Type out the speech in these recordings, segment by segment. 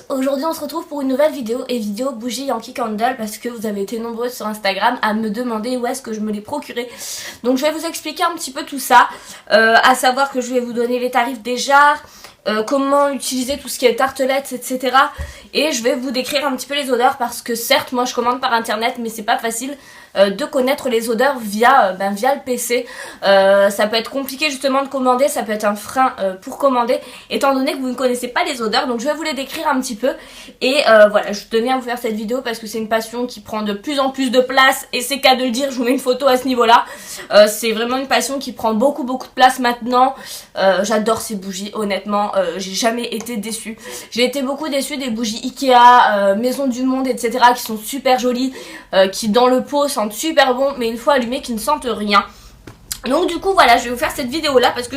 aujourd'hui on se retrouve pour une nouvelle vidéo et vidéo bougie Yankee Candle parce que vous avez été nombreuses sur Instagram à me demander où est-ce que je me les procurais. Donc je vais vous expliquer un petit peu tout ça, à savoir que je vais vous donner les tarifs des jarres, comment utiliser tout ce qui est tartelettes, etc. Et je vais vous décrire un petit peu les odeurs parce que certes moi je commande par internet mais c'est pas facile de connaître les odeurs via le PC. Ça peut être compliqué justement de commander, ça peut être un frein pour commander étant donné que vous ne connaissez pas les odeurs. Donc je vais vous les décrire un petit peu et voilà, je tenais à vous faire cette vidéo parce que c'est une passion qui prend de plus en plus de place et c'est qu'à de le dire, je vous mets une photo à ce niveau là. C'est vraiment une passion qui prend beaucoup de place maintenant. J'adore ces bougies, honnêtement, j'ai jamais été déçue. J'ai été beaucoup déçue des bougies Ikea, Maison du Monde, etc. qui sont super jolies, qui dans le pot sentent super bon mais une fois allumées qui ne sentent rien. Donc du coup voilà, je vais vous faire cette vidéo là parce que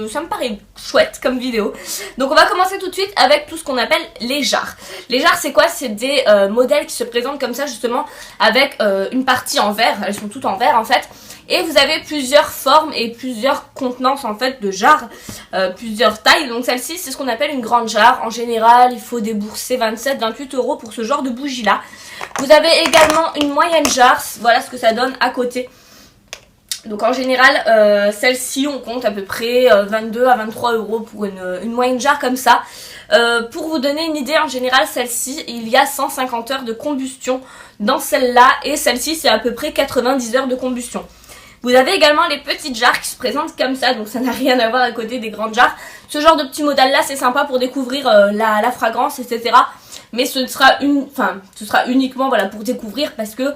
ça me paraît chouette comme vidéo. Donc on va commencer tout de suite avec tout ce qu'on appelle les jarres. Les jarres c'est quoi? C'est des modèles qui se présentent comme ça justement avec une partie en verre, elles sont toutes en verre en fait. Et vous avez plusieurs formes et plusieurs contenances en fait de jarres, plusieurs tailles. Donc celle-ci c'est ce qu'on appelle une grande jarre. En général il faut débourser 27-28 € pour ce genre de bougie là. Vous avez également une moyenne jarre, voilà ce que ça donne à côté. Donc en général celle-ci on compte à peu près 22 à 23 € pour une moyenne jarre comme ça. Pour vous donner une idée, en général celle-ci il y a 150 heures de combustion dans celle-là et celle-ci c'est à peu près 90 heures de combustion. Vous avez également les petites jarres qui se présentent comme ça, donc ça n'a rien à voir à côté des grandes jarres. Ce genre de petit modèle là c'est sympa pour découvrir la fragrance, etc. Mais ce sera uniquement voilà, pour découvrir parce que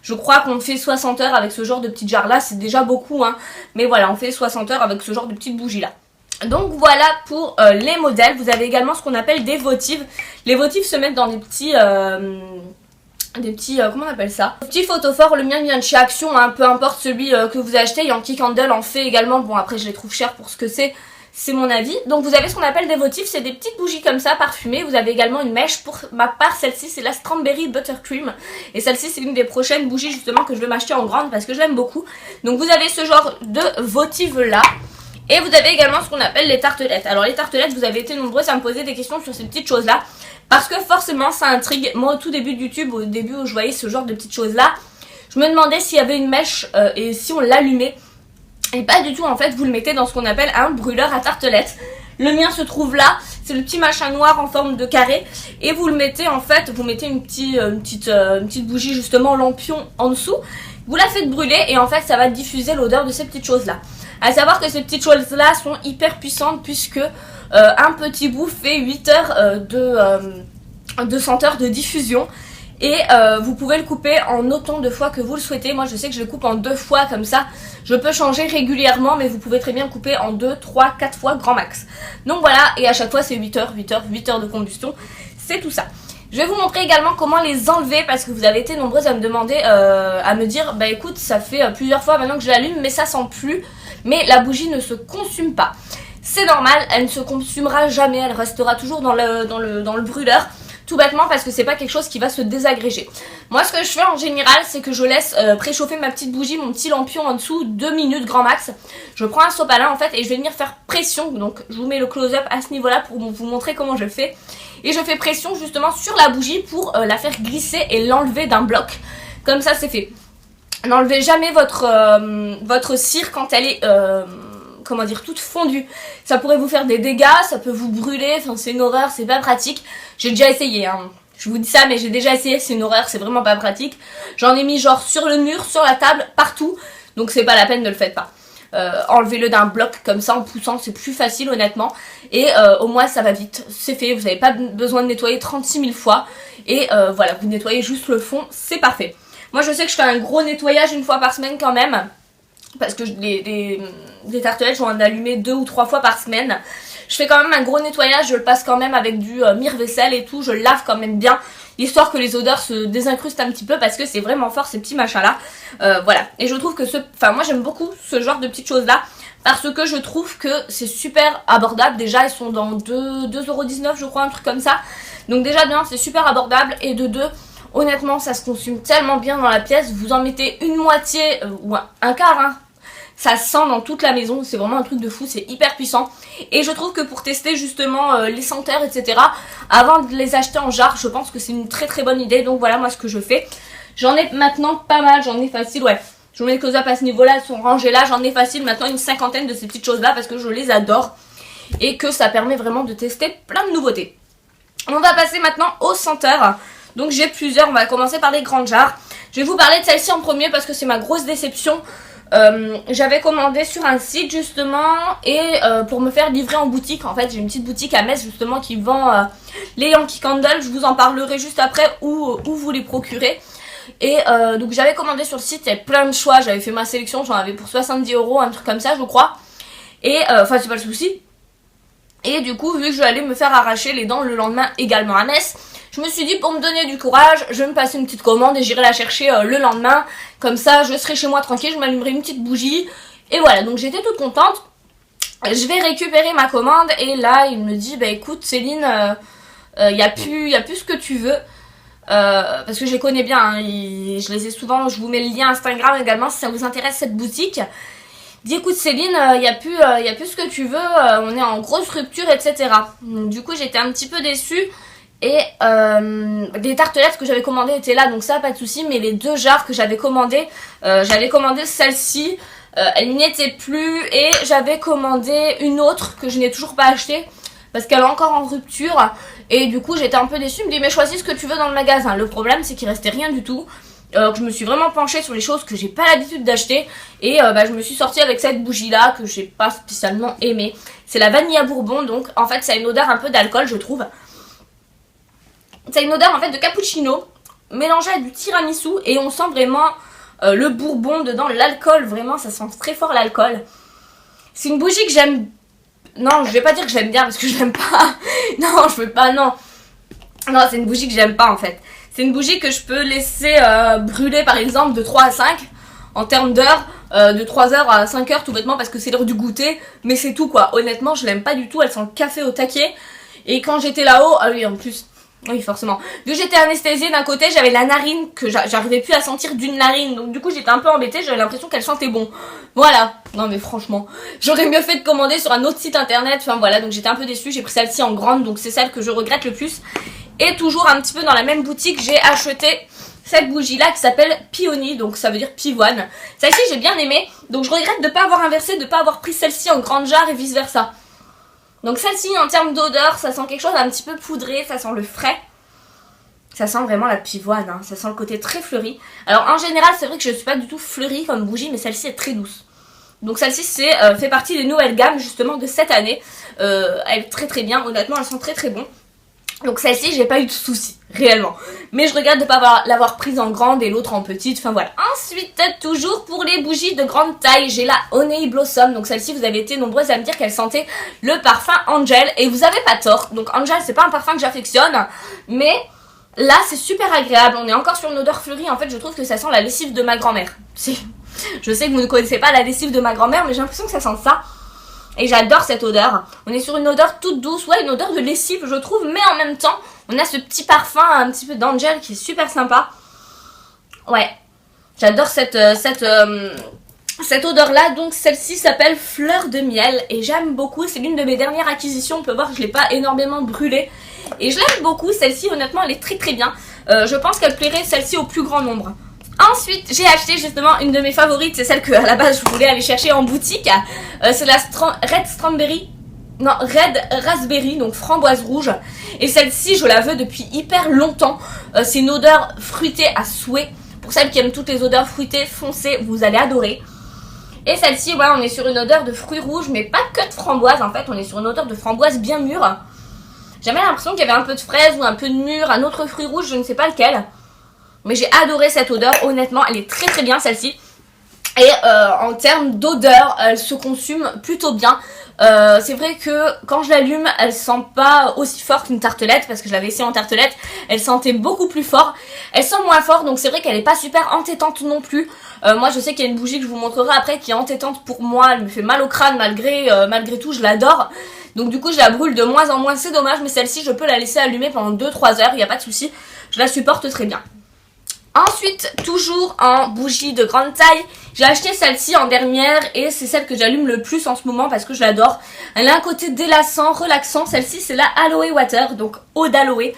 je crois qu'on fait 60 heures avec ce genre de petites jarres là, c'est déjà beaucoup hein. Mais voilà, on fait 60 heures avec ce genre de petites bougies là. Donc voilà pour les modèles. Vous avez également ce qu'on appelle des votives. Les votives se mettent dans des petits... comment on appelle ça? Petit photophore, le mien vient de chez Action, hein, peu importe celui que vous achetez, Yankee Candle en fait également, bon après je les trouve chers pour ce que c'est mon avis. Donc vous avez ce qu'on appelle des votifs, c'est des petites bougies comme ça parfumées, vous avez également une mèche, pour ma part celle-ci c'est la Strawberry Buttercream, et celle-ci c'est une des prochaines bougies justement que je vais m'acheter en grande parce que je l'aime beaucoup. Donc vous avez ce genre de votive là. Et vous avez également ce qu'on appelle les tartelettes. Alors les tartelettes, vous avez été nombreuses à me poser des questions sur ces petites choses là. Parce que forcément ça intrigue. Moi au tout début de YouTube, au début où je voyais ce genre de petites choses là, je me demandais s'il y avait une mèche et si on l'allumait. Et pas du tout en fait, vous le mettez dans ce qu'on appelle un brûleur à tartelettes. Le mien se trouve là, c'est le petit machin noir en forme de carré. Et vous le mettez en fait, vous mettez une petite bougie justement lampion en dessous. Vous la faites brûler et en fait ça va diffuser l'odeur de ces petites choses là. À savoir que ces petites choses là sont hyper puissantes puisque un petit bout fait 8 heures de senteur de diffusion. Et vous pouvez le couper en autant de fois que vous le souhaitez. Moi je sais que je le coupe en 2 fois comme ça. Je peux changer régulièrement mais vous pouvez très bien le couper en 2, 3, 4 fois grand max. Donc voilà, et à chaque fois c'est 8 heures de combustion. C'est tout ça. Je vais vous montrer également comment les enlever parce que vous avez été nombreuses à me demander, à me dire bah écoute ça fait plusieurs fois maintenant que je l'allume mais ça sent plus. Mais la bougie ne se consume pas. C'est normal, elle ne se consumera jamais, elle restera toujours dans le brûleur. Tout bêtement parce que c'est pas quelque chose qui va se désagréger. Moi ce que je fais en général c'est que je laisse préchauffer ma petite bougie, mon petit lampion en dessous 2 minutes grand max. Je prends un sopalin en fait et je vais venir faire pression. Donc je vous mets le close-up à ce niveau là pour vous montrer comment je fais. Et je fais pression justement sur la bougie pour la faire glisser et l'enlever d'un bloc. Comme ça c'est fait. N'enlevez jamais votre cire quand elle est comment dire, toute fondue. Ça pourrait vous faire des dégâts, ça peut vous brûler, enfin c'est une horreur, c'est pas pratique. J'ai déjà essayé hein. Je vous dis ça mais j'ai déjà essayé, c'est une horreur, c'est vraiment pas pratique. J'en ai mis genre sur le mur, sur la table, partout. Donc c'est pas la peine, ne le faites pas. Enlevez-le d'un bloc comme ça en poussant, c'est plus facile honnêtement. Et au moins ça va vite, c'est fait, vous n'avez pas besoin de nettoyer 36 000 fois. Et voilà, vous nettoyez juste le fond, c'est parfait. Moi je sais que je fais un gros nettoyage une fois par semaine quand même. Parce que les tartelettes, je vais en allumer 2 ou 3 fois par semaine. Je fais quand même un gros nettoyage, je le passe quand même avec du mire-vaisselle et tout. Je le lave quand même bien, histoire que les odeurs se désincrustent un petit peu parce que c'est vraiment fort ces petits machins là. Voilà, et je trouve que moi j'aime beaucoup ce genre de petites choses là. Parce que je trouve que c'est super abordable. Déjà ils sont dans 2,19 € je crois, un truc comme ça. Donc déjà bien, c'est super abordable. Et de 2, honnêtement ça se consume tellement bien dans la pièce. Vous en mettez une moitié ou un quart hein, Ça sent dans toute la maison, c'est vraiment un truc de fou, c'est hyper puissant. Et je trouve que pour tester justement les senteurs, etc., avant de les acheter en jarre, je pense que c'est une très très bonne idée. Donc voilà moi ce que je fais. J'en ai maintenant pas mal, j'en ai facile, ouais. Je vous mets close up à ce niveau-là, elles sont rangées là, j'en ai facile maintenant une cinquantaine de ces petites choses-là parce que je les adore. Et que ça permet vraiment de tester plein de nouveautés. On va passer maintenant aux senteurs. Donc j'ai plusieurs, on va commencer par les grandes jarres. Je vais vous parler de celle-ci en premier parce que c'est ma grosse déception. J'avais commandé sur un site justement et pour me faire livrer en boutique. En fait j'ai une petite boutique à Metz justement qui vend les Yankee Candle. Je vous en parlerai juste après où vous les procurez. Et donc j'avais commandé sur le site, il y avait plein de choix. J'avais fait ma sélection, j'en avais pour 70 €, un truc comme ça je crois. Et enfin c'est pas le souci. Et du coup, vu que je vais aller me faire arracher les dents le lendemain également à Metz, je me suis dit pour me donner du courage, je vais me passer une petite commande et j'irai la chercher le lendemain. Comme ça, je serai chez moi tranquille, je m'allumerai une petite bougie. Et voilà, donc j'étais toute contente. Je vais récupérer ma commande et là, il me dit, bah écoute Céline, y a plus ce que tu veux. Parce que je les connais bien, hein, je les ai souvent, je vous mets le lien Instagram également si ça vous intéresse cette boutique. Dis écoute Céline, y a plus ce que tu veux, on est en grosse rupture, etc. Donc, du coup j'étais un petit peu déçue. Et les tartelettes que j'avais commandées étaient là, donc ça pas de souci. Mais les deux jarres que j'avais commandées celle-ci, elle n'y était plus. Et j'avais commandé une autre que je n'ai toujours pas achetée parce qu'elle est encore en rupture. Et du coup j'étais un peu déçue, je me dis mais choisis ce que tu veux dans le magasin. Le problème c'est qu'il restait rien du tout. Que je me suis vraiment penchée sur les choses que j'ai pas l'habitude d'acheter. Et je me suis sortie avec cette bougie là que j'ai pas spécialement aimée. C'est la vanille à bourbon, donc en fait ça a une odeur un peu d'alcool je trouve. Ça a une odeur en fait de cappuccino mélangée à du tiramisu. Et on sent vraiment le bourbon dedans, l'alcool, vraiment ça sent très fort l'alcool. C'est une bougie que j'aime. Non je vais pas dire que j'aime bien parce que je l'aime pas. Non je veux pas, non. Non c'est une bougie que j'aime pas en fait. C'est une bougie que je peux laisser brûler par exemple de 3 à 5 en termes d'heures, de 3 heures à 5 heures tout bêtement parce que c'est l'heure du goûter. Mais c'est tout quoi, honnêtement je l'aime pas du tout, elle sent le café au taquet. Et quand j'étais là-haut, ah oui en plus, oui forcément, vu que j'étais anesthésiée d'un côté j'avais la narine que j'arrivais plus à sentir d'une narine. Donc du coup j'étais un peu embêtée, j'avais l'impression qu'elle sentait bon. Voilà, non mais franchement, j'aurais mieux fait de commander sur un autre site internet. Enfin voilà, donc j'étais un peu déçue, j'ai pris celle-ci en grande. Donc c'est celle que je regrette le plus. Et toujours un petit peu dans la même boutique, j'ai acheté cette bougie là qui s'appelle Peony, donc ça veut dire pivoine. Celle-ci j'ai bien aimé, donc je regrette de ne pas avoir inversé, de ne pas avoir pris celle-ci en grande jarre et vice versa. Donc celle-ci en termes d'odeur, ça sent quelque chose un petit peu poudré, ça sent le frais. Ça sent vraiment la pivoine, hein. Ça sent le côté très fleuri. Alors en général c'est vrai que je ne suis pas du tout fleurie comme bougie, mais celle-ci est très douce. Donc celle-ci fait partie des nouvelles gammes justement de cette année. Elle est très très bien, honnêtement elle sent très très bon. Donc celle-ci j'ai pas eu de soucis réellement, mais je regrette de ne pas l'avoir prise en grande et l'autre en petite, enfin voilà. Ensuite toujours pour les bougies de grande taille, j'ai la Honey Blossom. Donc celle-ci vous avez été nombreuses à me dire qu'elle sentait le parfum Angel et vous avez pas tort. Donc Angel c'est pas un parfum que j'affectionne, mais là c'est super agréable, on est encore sur une odeur fleurie. En fait je trouve que ça sent la lessive de ma grand-mère. Je sais que vous ne connaissez pas la lessive de ma grand-mère, mais j'ai l'impression que ça sent ça. Et j'adore cette odeur. On est sur une odeur toute douce, ouais, une odeur de lessive je trouve, mais en même temps on a ce petit parfum un petit peu d'Angel qui est super sympa. Ouais, j'adore cette odeur là. Donc celle-ci s'appelle Fleur de miel et j'aime beaucoup, c'est l'une de mes dernières acquisitions. On peut voir que je l'ai pas énormément brûlée et je l'aime beaucoup celle-ci, honnêtement elle est très très bien. Je pense qu'elle plairait celle-ci au plus grand nombre. Ensuite j'ai acheté justement une de mes favorites, c'est celle que à la base je voulais aller chercher en boutique. C'est la Red Raspberry, donc framboise rouge. Et celle-ci je la veux depuis hyper longtemps. C'est une odeur fruitée à souhait. Pour celles qui aiment toutes les odeurs fruitées, foncez, vous allez adorer. Et celle-ci, ouais, on est sur une odeur de fruits rouges, mais pas que de framboise en fait, on est sur une odeur de framboise bien mûre. J'avais l'impression qu'il y avait un peu de fraise ou un peu de mûre, un autre fruit rouge, je ne sais pas lequel. Mais j'ai adoré cette odeur, honnêtement, elle est très très bien celle-ci. Et en termes d'odeur, elle se consume plutôt bien. C'est vrai que quand je l'allume, elle sent pas aussi fort qu'une tartelette, parce que je l'avais essayé en tartelette, elle sentait beaucoup plus fort. Elle sent moins fort, donc c'est vrai qu'elle est pas super entêtante non plus. Moi je sais qu'il y a une bougie que je vous montrerai après qui est entêtante pour moi, elle me fait mal au crâne malgré tout, je l'adore. Donc du coup je la brûle de moins en moins, c'est dommage, mais celle-ci je peux la laisser allumer pendant 2-3 heures, il n'y a pas de souci, je la supporte très bien. Ensuite, toujours en bougie de grande taille, j'ai acheté celle-ci en dernière et c'est celle que j'allume le plus en ce moment parce que je l'adore. Elle a un côté délassant, relaxant. Celle-ci, c'est la Aloe Water, donc eau d'aloe. Et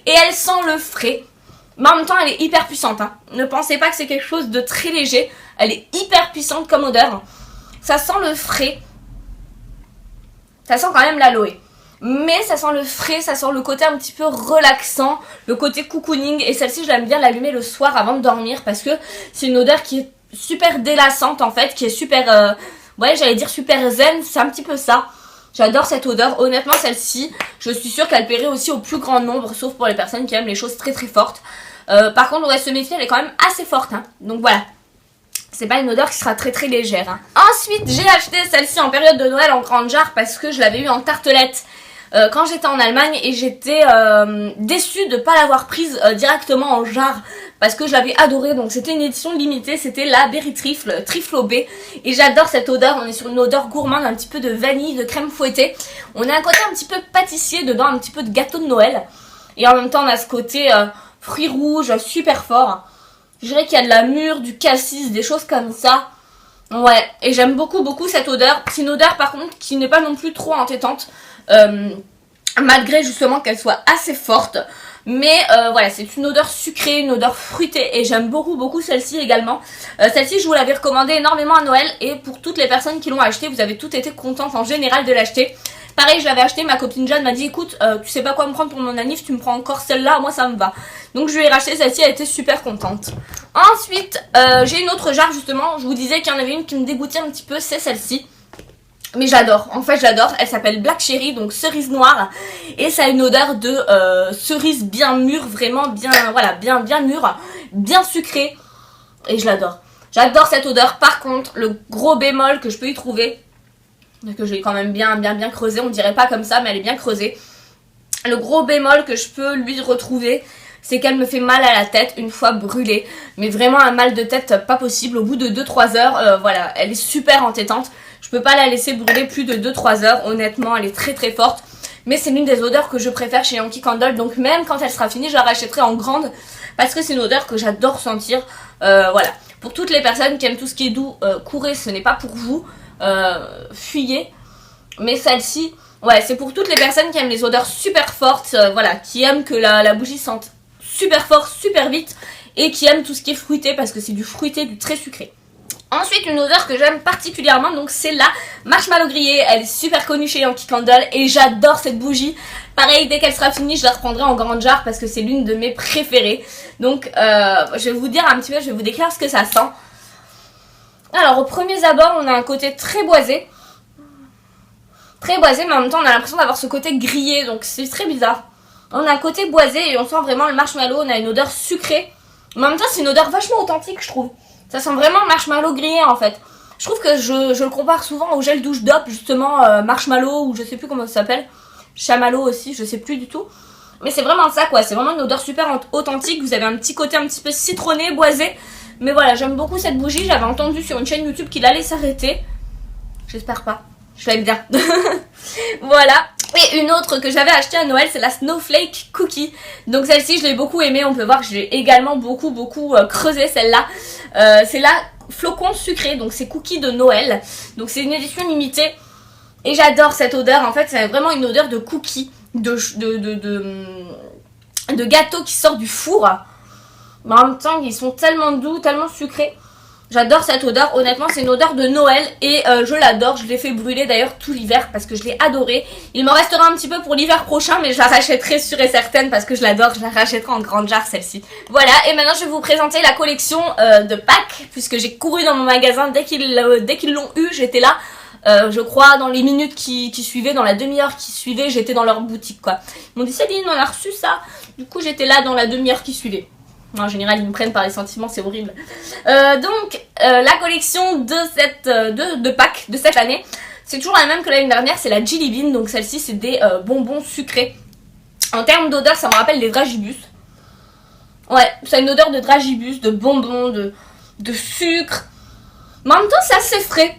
elle sent le frais. Mais en même temps, elle est hyper puissante. Hein. Ne pensez pas que c'est quelque chose de très léger. Elle est hyper puissante comme odeur. Ça sent le frais. Ça sent quand même l'aloe. Mais ça sent le frais, ça sent le côté un petit peu relaxant, le côté cocooning. Et celle-ci, je l'aime bien l'allumer le soir avant de dormir parce que c'est une odeur qui est super délassante en fait, qui est super, ouais, j'allais dire super zen, c'est un petit peu ça. J'adore cette odeur. Honnêtement, celle-ci, je suis sûre qu'elle plairait aussi au plus grand nombre, sauf pour les personnes qui aiment les choses très très fortes. Par contre, on va se méfier, elle est quand même assez forte. Hein. Donc voilà. C'est pas une odeur qui sera très très légère. Hein. Ensuite, j'ai acheté celle-ci en période de Noël en grande jarre parce que je l'avais eu en tartelette quand j'étais en Allemagne et j'étais déçue de ne pas l'avoir prise directement en jarre parce que je l'avais adorée. Donc c'était une édition limitée, c'était la Berry Trifle, trifle au B. Et j'adore cette odeur, on est sur une odeur gourmande, un petit peu de vanille, de crème fouettée. On a un côté un petit peu pâtissier dedans, un petit peu de gâteau de Noël. Et en même temps on a ce côté fruits rouges super fort. Je dirais qu'il y a de la mûre, du cassis, des choses comme ça. Ouais, et j'aime beaucoup beaucoup cette odeur. C'est une odeur par contre qui n'est pas non plus trop entêtante. Malgré justement qu'elle soit assez forte. Mais voilà, c'est une odeur sucrée, une odeur fruitée. Et j'aime beaucoup beaucoup celle-ci également. Celle-ci, je vous l'avais recommandée énormément à Noël. Et pour toutes les personnes qui l'ont acheté, vous avez toutes été contentes en général de l'acheter. Pareil, je l'avais acheté, ma copine Jeanne m'a dit écoute, tu sais pas quoi me prendre pour mon anniv, tu me prends encore celle-là, moi ça me va. Donc je lui ai racheté celle-ci, elle était super contente. Ensuite, j'ai une autre jarre justement, je vous disais qu'il y en avait une qui me dégoûtait un petit peu, c'est celle-ci. Mais j'adore, en fait j'adore, elle s'appelle Black Cherry, donc cerise noire. Et ça a une odeur de cerise bien mûre, vraiment bien, voilà, bien mûre, bien sucrée. Et je l'adore. J'adore cette odeur, par contre, le gros bémol que je peux y trouver, que j'ai quand même bien creusé, on dirait pas comme ça mais elle est bien creusée. Le gros bémol que je peux lui retrouver, c'est qu'elle me fait mal à la tête une fois brûlée. Mais vraiment un mal de tête pas possible. Au bout de 2-3 heures, voilà, elle est super entêtante. Je peux pas la laisser brûler plus de 2-3 heures. Honnêtement, elle est très très forte. Mais c'est l'une des odeurs que je préfère chez Yankee Candle. Donc même quand elle sera finie, je la rachèterai en grande. Parce que c'est une odeur que j'adore sentir. Voilà. Pour toutes les personnes qui aiment tout ce qui est doux, courez, ce n'est pas pour vous. Fuyez. Mais celle-ci, ouais, c'est pour toutes les personnes qui aiment les odeurs super fortes, voilà, qui aiment que la bougie sente super fort, super vite, et qui aiment tout ce qui est fruité parce que c'est du fruité, du très sucré. Ensuite, une odeur que j'aime particulièrement, donc c'est la marshmallow grillée. Elle est super connue chez Yankee Candle et j'adore cette bougie. Pareil, dès qu'elle sera finie, je la reprendrai en grande jarre parce que c'est l'une de mes préférées. Donc, je vais vous dire un petit peu, je vais vous décrire ce que ça sent. Alors, au premier abord, on a un côté très boisé. Très boisé, mais en même temps, on a l'impression d'avoir ce côté grillé, donc c'est très bizarre. On a un côté boisé et on sent vraiment le marshmallow, on a une odeur sucrée. Mais en même temps, c'est une odeur vachement authentique, je trouve. Ça sent vraiment marshmallow grillé, en fait. Je trouve que je le compare souvent au gel douche d'op, justement, marshmallow, ou je sais plus comment ça s'appelle. Chamallow aussi, je sais plus du tout. Mais c'est vraiment ça, quoi. C'est vraiment une odeur super authentique. Vous avez un petit côté un petit peu citronné, boisé. Mais voilà, j'aime beaucoup cette bougie. J'avais entendu sur une chaîne YouTube qu'il allait s'arrêter. J'espère pas. Je l'aime bien. Voilà. Et une autre que j'avais achetée à Noël, c'est la Snowflake Cookie. Donc celle-ci, je l'ai beaucoup aimée. On peut voir que j'ai également beaucoup creusé celle-là. C'est la flocon sucré. Donc c'est cookie de Noël. Donc c'est une édition limitée. Et j'adore cette odeur. En fait, c'est vraiment une odeur de cookie. De gâteau qui sort du four. Mais en même temps, ils sont tellement doux, tellement sucrés. J'adore cette odeur, honnêtement c'est une odeur de Noël et je l'adore, je l'ai fait brûler d'ailleurs tout l'hiver parce que je l'ai adorée. Il m'en restera un petit peu pour l'hiver prochain mais je la rachèterai sûre et certaine parce que je l'adore, je la rachèterai en grande jarre celle-ci. Voilà, et maintenant je vais vous présenter la collection de Pâques puisque j'ai couru dans mon magasin dès qu'ils l'ont eu, j'étais là. Je crois dans les minutes qui suivaient, dans la demi-heure qui suivait, j'étais dans leur boutique quoi. Ils m'ont dit Céline on a reçu ça, du coup j'étais là dans la demi-heure qui suivait. En général, ils me prennent par les sentiments, c'est horrible. Donc, la collection de Pâques de cette année, c'est toujours la même que l'année dernière, c'est la Jelly Bean. Donc celle-ci, c'est des bonbons sucrés. En termes d'odeur, ça me rappelle des dragibus. Ouais, ça a une odeur de dragibus, de bonbons, de sucre. Mais en même temps, c'est assez frais.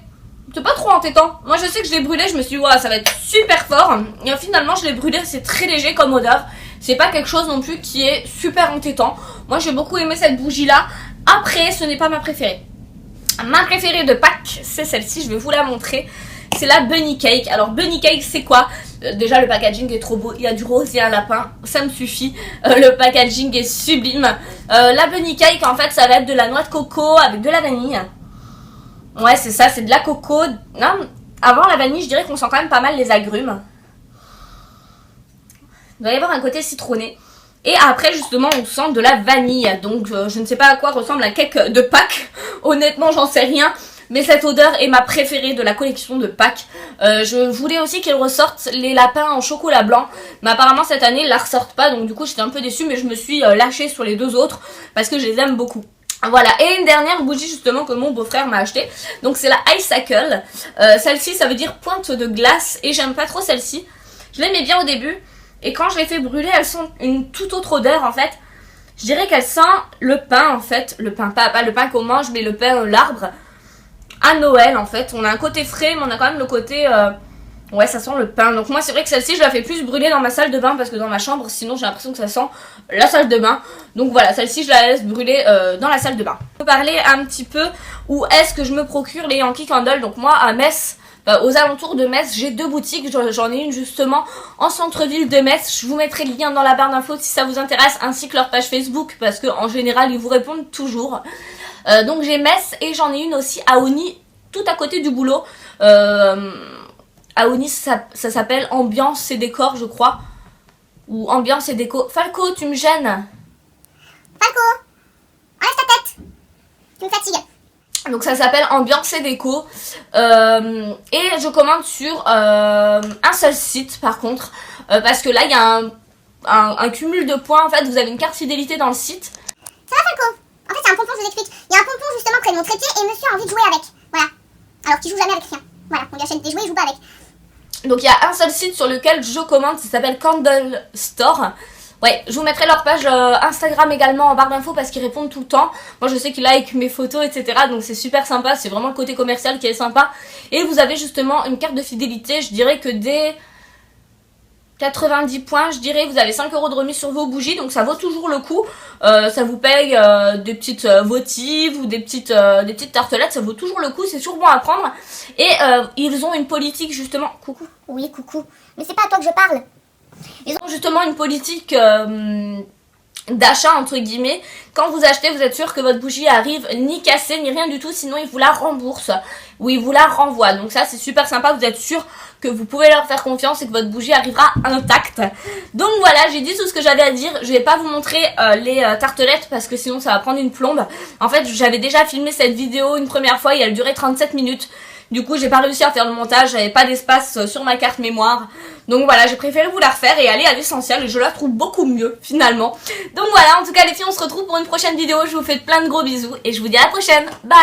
C'est pas trop entêtant. Moi, je sais que je l'ai brûlé, je me suis dit, ouais, ça va être super fort. Et finalement, je l'ai brûlé, c'est très léger comme odeur. C'est pas quelque chose non plus qui est super entêtant. Moi j'ai beaucoup aimé cette bougie là. Après ce n'est pas ma préférée. Ma préférée de Pâques c'est celle-ci, je vais vous la montrer. C'est la Bunny Cake. Alors Bunny Cake c'est quoi? Déjà le packaging est trop beau, il y a du rose et un lapin, ça me suffit. Le packaging est sublime. La Bunny Cake en fait ça va être de la noix de coco avec de la vanille. Ouais c'est ça, c'est de la coco. Non, avant la vanille je dirais qu'on sent quand même pas mal les agrumes. Il doit y avoir un côté citronné. Et après justement on sent de la vanille. Donc je ne sais pas à quoi ressemble un cake de Pâques. Honnêtement j'en sais rien. Mais cette odeur est ma préférée de la collection de Pâques. Je voulais aussi qu'ils ressortent les lapins en chocolat blanc. Mais apparemment cette année ils la ressortent pas. Donc du coup j'étais un peu déçue. Mais je me suis lâchée sur les deux autres. Parce que je les aime beaucoup. Voilà, et une dernière bougie justement que mon beau-frère m'a acheté. Donc c'est la Icicle. Celle-ci ça veut dire pointe de glace. Et j'aime pas trop celle-ci. Je l'aimais bien au début. Et quand je les fais brûler, elles sont une toute autre odeur en fait. Je dirais qu'elle sent le pain en fait. Le pain, pas le pain qu'on mange, mais le pain, l'arbre. À Noël en fait. On a un côté frais, mais on a quand même le côté... Ouais, ça sent le pain. Donc moi c'est vrai que celle-ci, je la fais plus brûler dans ma salle de bain. Parce que dans ma chambre, sinon j'ai l'impression que ça sent la salle de bain. Donc voilà, celle-ci, je la laisse brûler dans la salle de bain. On peut parler un petit peu où est-ce que je me procure les Yankee Candle. Donc moi à Metz... aux alentours de Metz, j'ai deux boutiques, j'en ai une justement en centre-ville de Metz, je vous mettrai le lien dans la barre d'infos si ça vous intéresse, ainsi que leur page Facebook, parce qu'en général ils vous répondent toujours. Donc j'ai Metz et j'en ai une aussi à Ony, tout à côté du boulot. À Ony ça s'appelle Ambiance et Décor je crois, ou Ambiance et Déco. Falco, tu me gênes. Falco, enlève ta tête, tu me fatigues. Donc ça s'appelle Ambiance et Déco. Et je commande sur un seul site par contre. Parce que là il y a un cumul de points. En fait vous avez une carte fidélité dans le site. Ça va Falco? En fait c'est un pompon, je vous explique. Il y a un pompon justement près de mon trépied et monsieur a envie de jouer avec. Voilà. Alors qu'il joue jamais avec rien. Voilà, on lui achète des jouets, il joue pas avec. Donc il y a un seul site sur lequel je commande. Ça s'appelle Candle Store. Ouais, je vous mettrai leur page Instagram également en barre d'infos parce qu'ils répondent tout le temps. Moi je sais qu'ils like mes photos etc. Donc c'est super sympa, c'est vraiment le côté commercial qui est sympa. Et vous avez justement une carte de fidélité, je dirais que dès 90 points, je dirais, vous avez 5 € de remise sur vos bougies. Donc ça vaut toujours le coup. Ça vous paye des petites votives ou des petites tartelettes, ça vaut toujours le coup, c'est toujours bon à prendre. Et ils ont une politique justement... Coucou. Oui, coucou. Mais c'est pas à toi que je parle. Ils ont justement une politique d'achat entre guillemets. Quand vous achetez, vous êtes sûr que votre bougie arrive ni cassée ni rien du tout, sinon ils vous la remboursent ou ils vous la renvoient. Donc ça c'est super sympa, vous êtes sûr que vous pouvez leur faire confiance et que votre bougie arrivera intacte. Donc voilà, j'ai dit tout ce que j'avais à dire. Je vais pas vous montrer les tartelettes parce que sinon ça va prendre une plombe. En fait j'avais déjà filmé cette vidéo une première fois et elle durait 37 minutes. Du coup j'ai pas réussi à faire le montage, j'avais pas d'espace sur ma carte mémoire. Donc voilà, j'ai préféré vous la refaire et aller à l'essentiel et je la trouve beaucoup mieux finalement. Donc voilà, en tout cas les filles on se retrouve pour une prochaine vidéo, je vous fais plein de gros bisous et je vous dis à la prochaine, bye.